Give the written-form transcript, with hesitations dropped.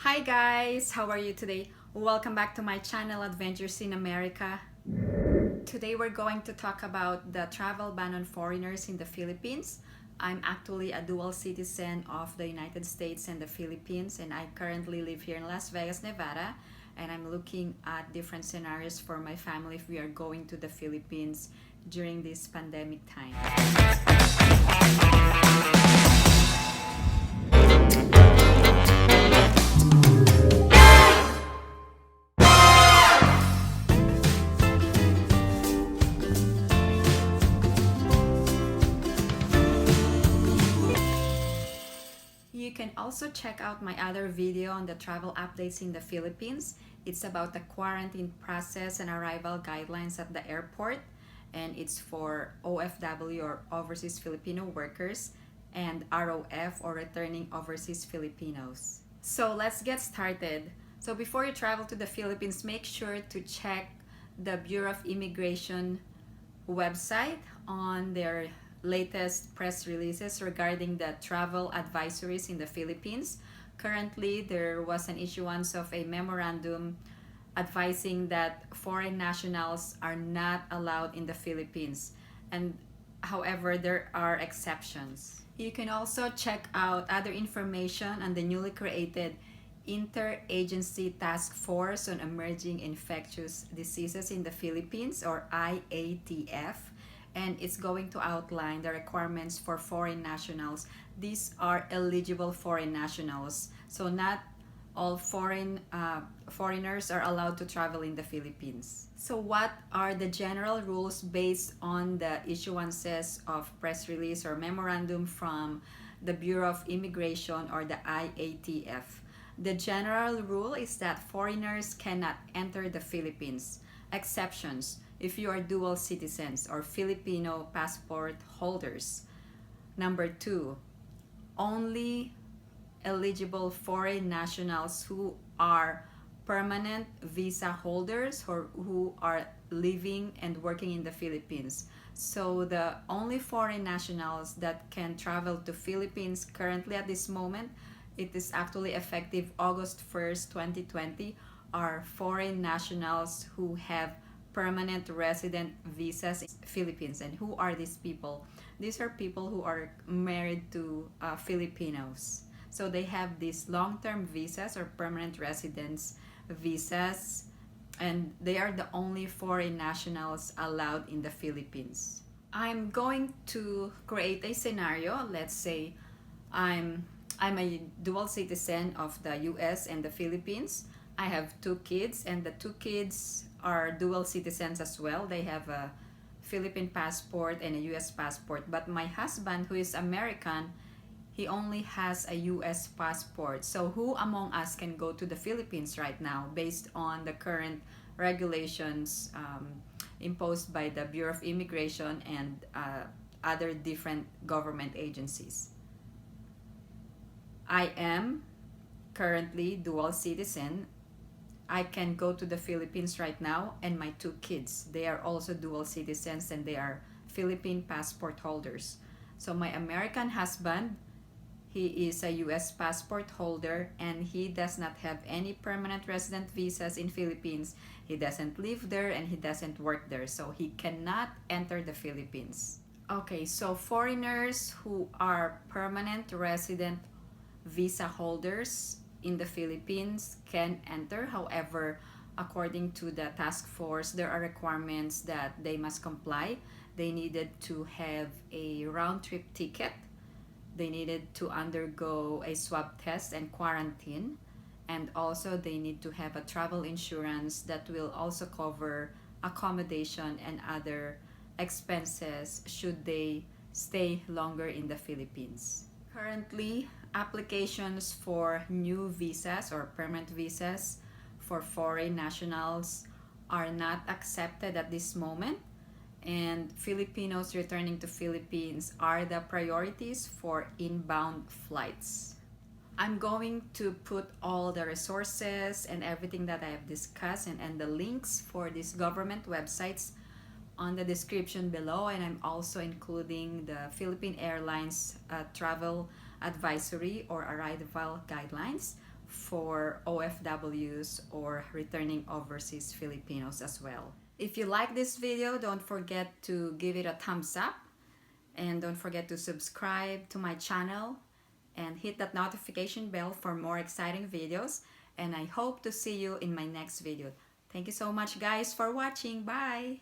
Hi guys, how are you today? Welcome back to my channel Adventures in America. Today we're going to talk about the travel ban on foreigners in the Philippines. I'm actually a dual citizen of the United States and the Philippines, and I currently live here in Las Vegas, Nevada, and I'm looking at different scenarios for my family if we are going to the Philippines during this pandemic time. You can also check out my other video on the travel updates in the Philippines. It's about the quarantine process and arrival guidelines at the airport, and it's for OFW or Overseas Filipino Workers and ROF or Returning Overseas Filipinos. So let's get started. So before you travel to the Philippines, make sure to check the Bureau of Immigration website on their latest press releases regarding the travel advisories in the Philippines. Currently, there was an issuance of a memorandum advising that foreign nationals are not allowed in the Philippines. And however, there are exceptions. You can also check out other information on the newly created Interagency Task Force on Emerging Infectious Diseases in the Philippines, or IATF, and it's going to outline the requirements for foreign nationals. These are eligible foreign nationals, so not all foreigners are allowed to travel in the Philippines. So what are the general rules based on the issuances of press release or memorandum from the Bureau of Immigration or the IATF? The general rule is that foreigners cannot enter the Philippines. Exceptions: if you are dual citizens or Filipino passport holders. Number 2, only eligible foreign nationals who are permanent visa holders or who are living and working in the Philippines. So the only foreign nationals that can travel to Philippines currently at this moment, it is actually effective August 1st, 2020, are foreign nationals who have permanent resident visas in the Philippines. And who are these people? These are people who are married to Filipinos. So they have these long-term visas or permanent residence visas, and they are the only foreign nationals allowed in the Philippines. I'm going to create a scenario. Let's say I'm a dual citizen of the US and the Philippines. I have 2 kids, and the 2 kids are dual citizens as well. They have a Philippine passport and a US passport. But my husband, who is American, he only has a US passport. So who among us can go to the Philippines right now based on the current regulations imposed by the Bureau of Immigration and other different government agencies? I am currently dual citizen. I can go to the Philippines right now, and my 2 kids, they are also dual citizens and they are Philippine passport holders. So my American husband, he is a US passport holder, and he does not have any permanent resident visas in Philippines. He doesn't live there and he doesn't work there, so he cannot enter the Philippines. Okay, so foreigners who are permanent resident visa holders in the Philippines can enter. However, according to the task force, there are requirements that they must comply. They needed to have a round-trip ticket. They needed to undergo a swab test and quarantine. And also they need to have a travel insurance that will also cover accommodation and other expenses should they stay longer in the Philippines. Currently, applications for new visas or permanent visas for foreign nationals are not accepted at this moment, and Filipinos returning to Philippines are the priorities for inbound flights. I'm going to put all the resources and everything that I have discussed and the links for these government websites on the description below, and I'm also including the Philippine Airlines travel advisory or arrival guidelines for OFWs or returning overseas Filipinos as well. If you like this video, don't forget to give it a thumbs up, and don't forget to subscribe to my channel and hit that notification bell for more exciting videos, and I hope to see you in my next video. Thank you so much guys for watching. Bye!